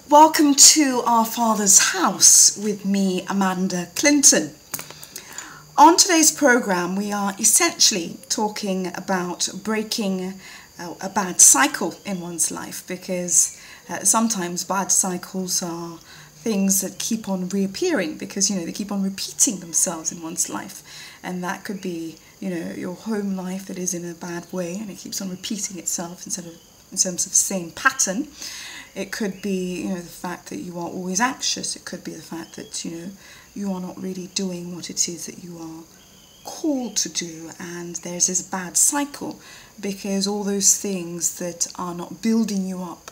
Welcome to Our Father's House with me, Amanda Clinton. On today's program, we are essentially talking about breaking a bad cycle in one's life, because sometimes bad cycles are things that keep on reappearing because, they keep on repeating themselves in one's life. And that could be, your home life that is in a bad way and it keeps on repeating itself in terms of same pattern. It could be, the fact that you are always anxious. It could be the fact that, you are not really doing what it is that you are called to do. And there's this bad cycle because all those things that are not building you up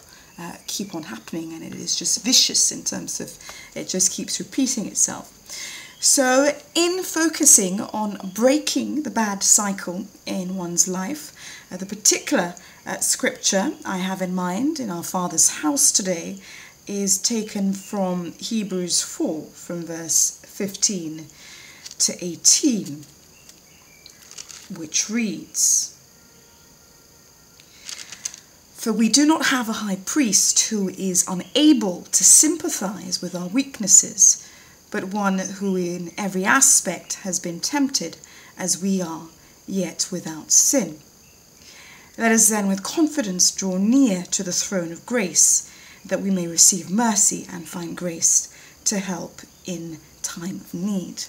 keep on happening, and it is just vicious in terms of it just keeps repeating itself. So in focusing on breaking the bad cycle in one's life, the particular scripture I have in mind in Our Father's House today is taken from Hebrews 4, from verse 15 to 18, which reads, "For we do not have a high priest who is unable to sympathize with our weaknesses, but one who in every aspect has been tempted as we are, yet without sin. Let us then with confidence draw near to the throne of grace, that we may receive mercy and find grace to help in time of need."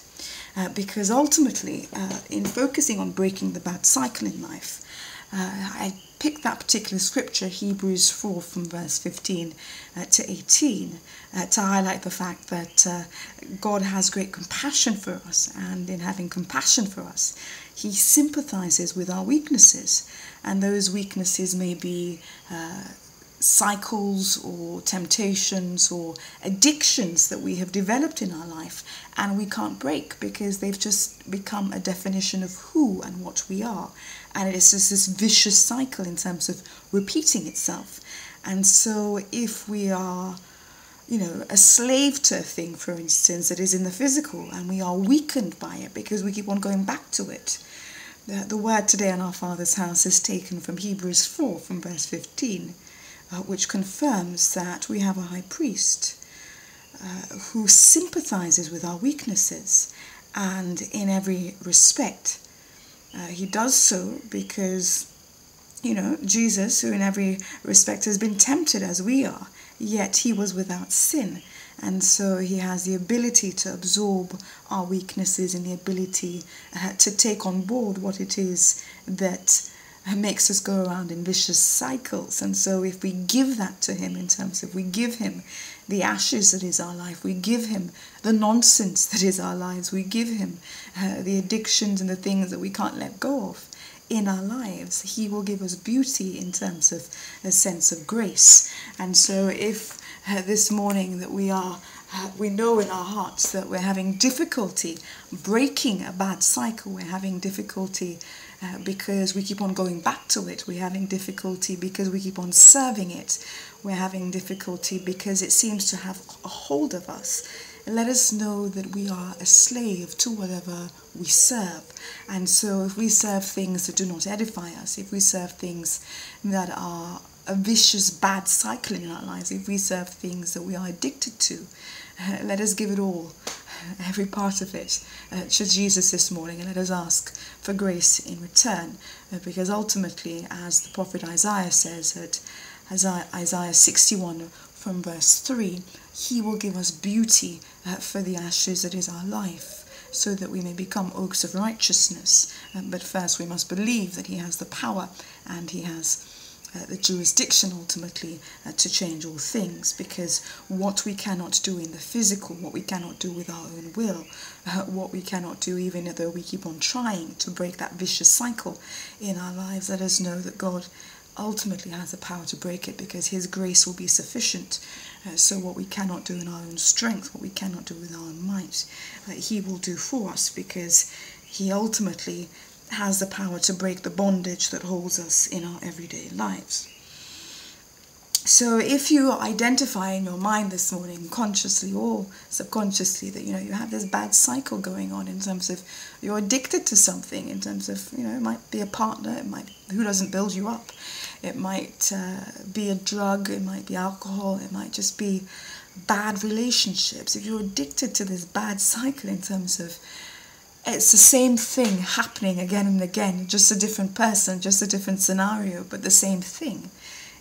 Because ultimately, in focusing on breaking the bad cycle in life, I picked that particular scripture, Hebrews 4 from verse 15 to 18, to highlight the fact that God has great compassion for us, and in having compassion for us, He sympathizes with our weaknesses, and those weaknesses may be cycles or temptations or addictions that we have developed in our life and we can't break because they've just become a definition of who and what we are, and it's just this vicious cycle in terms of repeating itself. And so if we are a slave to a thing, for instance, that is in the physical, and we are weakened by it because we keep on going back to it. The word today in Our Father's House is taken from Hebrews 4 from verse 15, which confirms that we have a high priest who sympathizes with our weaknesses, and in every respect. He does so because, Jesus, who in every respect has been tempted as we are, yet he was without sin. And so he has the ability to absorb our weaknesses and the ability to take on board what it is that makes us go around in vicious cycles. And so if we give that to him, in terms of we give him the ashes that is our life, we give him the nonsense that is our lives, we give him the addictions and the things that we can't let go of in our lives, he will give us beauty in terms of a sense of grace. And so if this morning that we know in our hearts that we're having difficulty breaking a bad cycle, we're having difficulty because we keep on going back to it, we're having difficulty because we keep on serving it, we're having difficulty because it seems to have a hold of us, let us know that we are a slave to whatever we serve. And so if we serve things that do not edify us, if we serve things that are a vicious bad cycle in our lives, if we serve things that we are addicted to, let us give it all, every part of it, to Jesus this morning, and let us ask for grace in return, because ultimately, as the prophet Isaiah says at Isaiah 61 from verse 3, he will give us beauty for the ashes that is our life, so that we may become oaks of righteousness. But first we must believe that he has the power and he has the jurisdiction ultimately to change all things, because what we cannot do in the physical, what we cannot do with our own will, what we cannot do even though we keep on trying to break that vicious cycle in our lives, let us know that God ultimately has the power to break it, because his grace will be sufficient. So what we cannot do in our own strength, what we cannot do with our own might, he will do for us, because he ultimately has the power to break the bondage that holds us in our everyday lives. So if you identify in your mind this morning, consciously or subconsciously, that you have this bad cycle going on in terms of you're addicted to something, in terms of it might be a partner, it might who doesn't build you up, It might be a drug, it might be alcohol, it might just be bad relationships. If you're addicted to this bad cycle in terms of it's the same thing happening again and again, just a different person, just a different scenario, but the same thing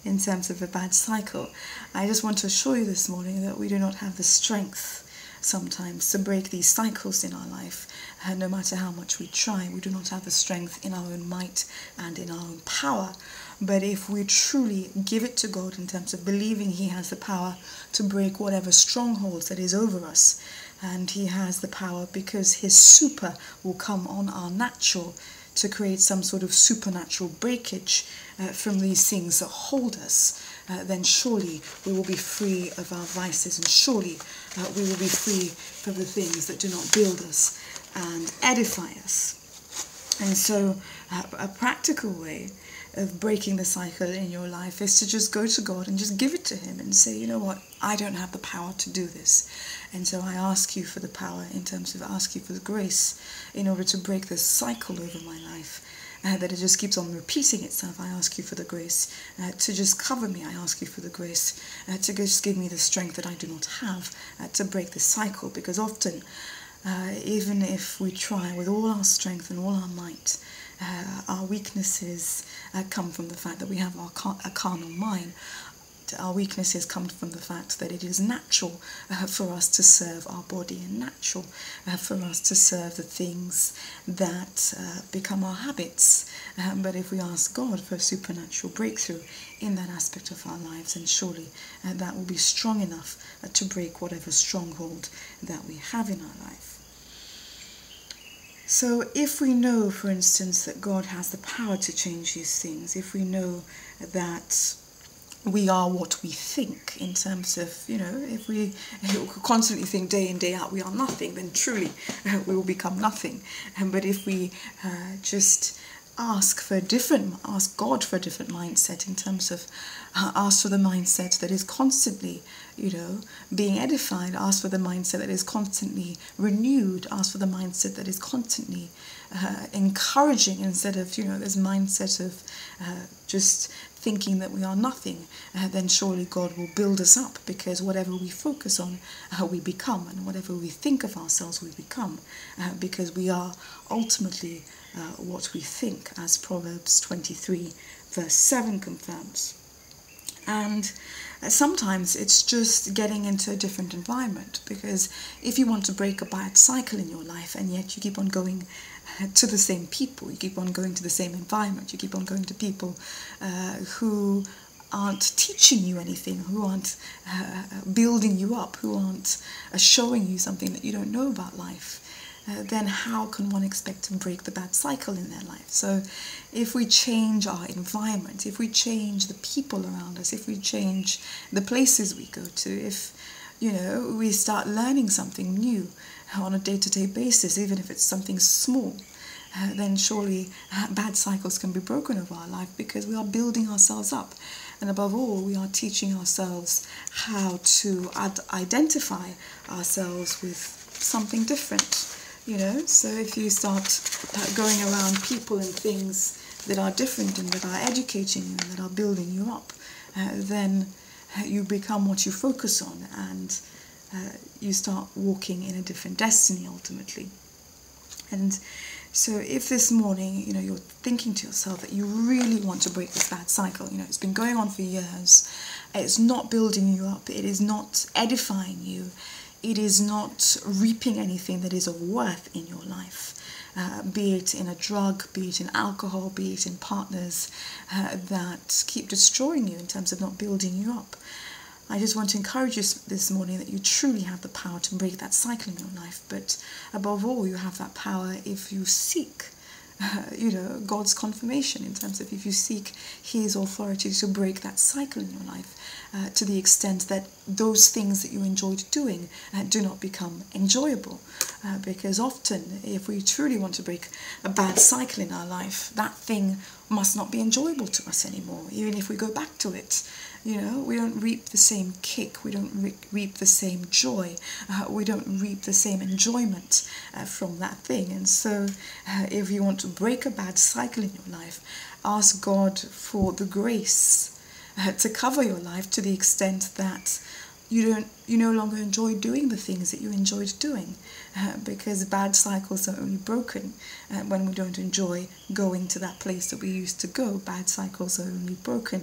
in terms of a bad cycle. I just want to assure you this morning that we do not have the strength sometimes to break these cycles in our life. No matter how much we try, we do not have the strength in our own might and in our own power. But if we truly give it to God in terms of believing He has the power to break whatever strongholds that is over us, and He has the power because His super will come on our natural to create some sort of supernatural breakage from these things that hold us, then surely we will be free of our vices, and surely we will be free from the things that do not build us and edify us. And so a practical way of breaking the cycle in your life is to just go to God and just give it to Him and say, you know what, I don't have the power to do this. And so I ask you for the power in terms of ask you for the grace in order to break this cycle over my life. That it just keeps on repeating itself. I ask you for the grace to just cover me. I ask you for the grace to just give me the strength that I do not have to break this cycle. Because often, even if we try with all our strength and all our might, our weaknesses come from the fact that we have a carnal mind. Our weaknesses come from the fact that it is natural for us to serve our body and natural for us to serve the things that become our habits. But if we ask God for a supernatural breakthrough in that aspect of our lives, then surely that will be strong enough to break whatever stronghold that we have in our life. So if we know, for instance, that God has the power to change these things, if we know that we are what we think in terms of, if we constantly think day in, day out, we are nothing, then truly we will become nothing. But if we just ask God for a different mindset in terms of ask for the mindset that is constantly, being edified, ask for the mindset that is constantly renewed, ask for the mindset that is constantly encouraging instead of, this mindset of just thinking that we are nothing, then surely God will build us up, because whatever we focus on, we become, and whatever we think of ourselves, we become, because we are ultimately what we think, as Proverbs 23 verse 7 confirms. And sometimes it's just getting into a different environment, because if you want to break a bad cycle in your life and yet you keep on going to the same people, you keep on going to the same environment, you keep on going to people who aren't teaching you anything, who aren't building you up, who aren't showing you something that you don't know about life, then how can one expect to break the bad cycle in their life? So if we change our environment, if we change the people around us, if we change the places we go to, if we start learning something new on a day-to-day basis, even if it's something small, then surely bad cycles can be broken over our life, because we are building ourselves up. And above all, we are teaching ourselves how to identify ourselves with something different. So if you start going around people and things that are different and that are educating you and that are building you up, then you become what you focus on, and you start walking in a different destiny ultimately. And so if this morning, you're thinking to yourself that you really want to break this bad cycle, it's been going on for years, it's not building you up, it is not edifying you, it is not reaping anything that is of worth in your life, be it in a drug, be it in alcohol, be it in partners that keep destroying you in terms of not building you up. I just want to encourage you this morning that you truly have the power to break that cycle in your life. But above all, you have that power if you seek God's confirmation, in terms of if you seek His authority to break that cycle in your life, to the extent that those things that you enjoyed doing do not become enjoyable. Because often, if we truly want to break a bad cycle in our life, that thing must not be enjoyable to us anymore, even if we go back to it. We don't reap the same kick, we don't reap the same joy, we don't reap the same enjoyment from that thing. And so if you want to break a bad cycle in your life, ask God for the grace to cover your life to the extent that you no longer enjoy doing the things that you enjoyed doing, because bad cycles are only broken when we don't enjoy going to that place that we used to go. Bad cycles are only broken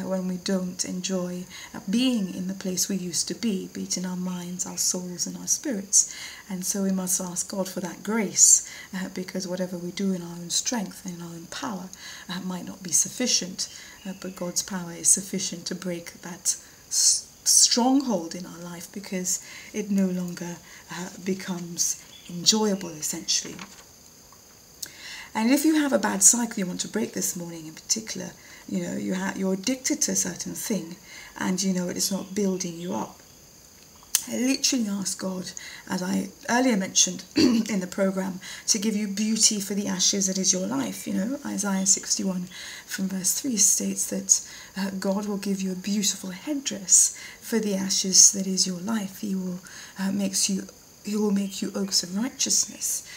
when we don't enjoy being in the place we used to be it in our minds, our souls, and our spirits. And so we must ask God for that grace, because whatever we do in our own strength and in our own power might not be sufficient, but God's power is sufficient to break that stronghold in our life, because it no longer becomes enjoyable, essentially. And if you have a bad cycle you want to break this morning in particular, you're addicted to a certain thing and it is not building you up, I literally ask God, as I earlier mentioned in the program, to give you beauty for the ashes that is your life. Isaiah 61 from verse 3 states that God will give you a beautiful headdress for the ashes that is your life. He will make you oaks of righteousness.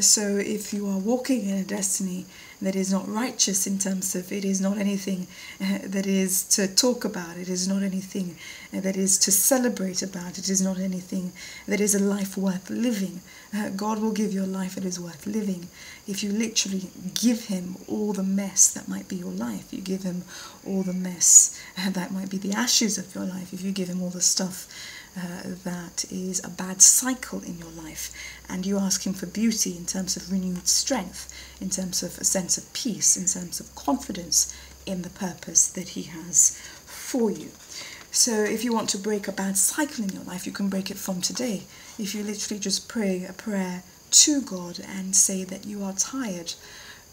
So if you are walking in a destiny that is not righteous, in terms of it is not anything that is to talk about, it is not anything that is to celebrate about, it is not anything that is a life worth living, God will give you a life that is worth living if you literally give him all the mess that might be your life. You give him all the mess that might be the ashes of your life. If you give him all the stuff that is a bad cycle in your life, and you ask him for beauty in terms of renewed strength, in terms of a sense of peace, in terms of confidence in the purpose that he has for you. So if you want to break a bad cycle in your life, you can break it from today. If you literally just pray a prayer to God and say that you are tired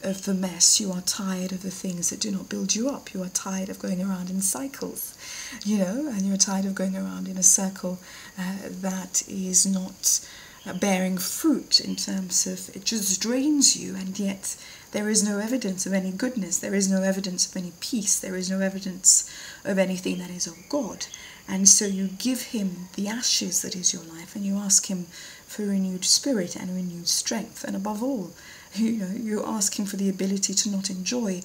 of the mess, you are tired of the things that do not build you up, you are tired of going around in cycles, and you're tired of going around in a circle that is not bearing fruit, in terms of it just drains you, and yet there is no evidence of any goodness, there is no evidence of any peace, there is no evidence of anything that is of God. And so you give him the ashes that is your life, and you ask him for renewed spirit and renewed strength, and above all, you ask him for the ability to not enjoy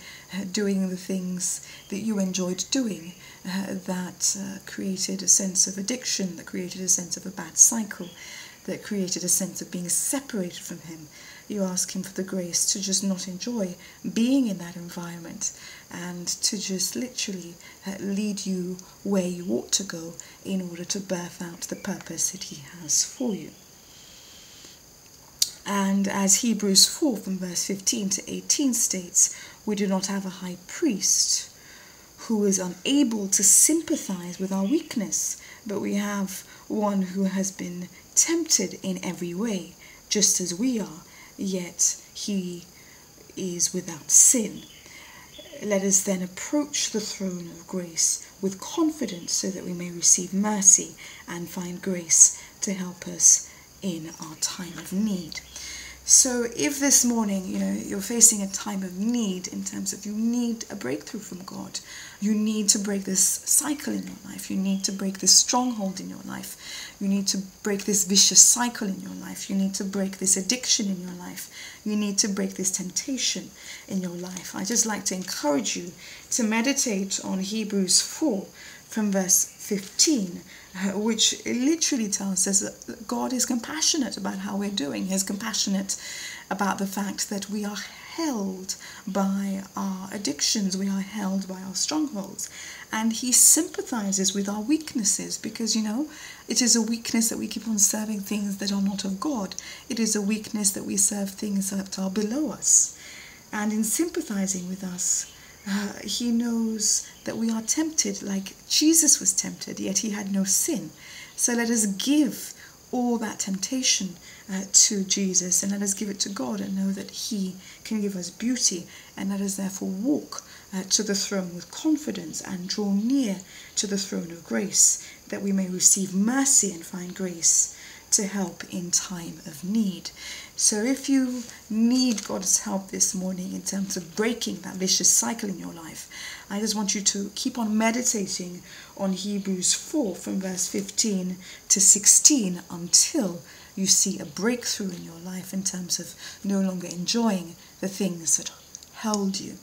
doing the things that you enjoyed doing, that created a sense of addiction, that created a sense of a bad cycle, that created a sense of being separated from him. You ask him for the grace to just not enjoy being in that environment, and to just literally lead you where you ought to go in order to birth out the purpose that he has for you. And as Hebrews 4 from verse 15 to 18 states, we do not have a high priest who is unable to sympathize with our weakness, but we have one who has been tempted in every way, just as we are, yet he is without sin. Let us then approach the throne of grace with confidence, so that we may receive mercy and find grace to help us in our time of need. So if this morning, you're facing a time of need, in terms of you need a breakthrough from God, you need to break this cycle in your life, you need to break this stronghold in your life, you need to break this vicious cycle in your life, you need to break this addiction in your life, you need to break this temptation in your life, I just like to encourage you to meditate on Hebrews 4 from verse 15, which literally tells us that God is compassionate about how we're doing. He's compassionate about the fact that we are held by our addictions, we are held by our strongholds, and he sympathizes with our weaknesses, because it is a weakness that we keep on serving things that are not of God. It is a weakness that we serve things that are below us, and in sympathizing with us, he knows that we are tempted like Jesus was tempted, yet he had no sin. So let us give all that temptation to Jesus, and let us give it to God, and know that he can give us beauty, and let us therefore walk to the throne with confidence and draw near to the throne of grace, that we may receive mercy and find grace to help in time of need. So if you need God's help this morning in terms of breaking that vicious cycle in your life, I just want you to keep on meditating on Hebrews 4 from verse 15 to 16 until you see a breakthrough in your life, in terms of no longer enjoying the things that held you.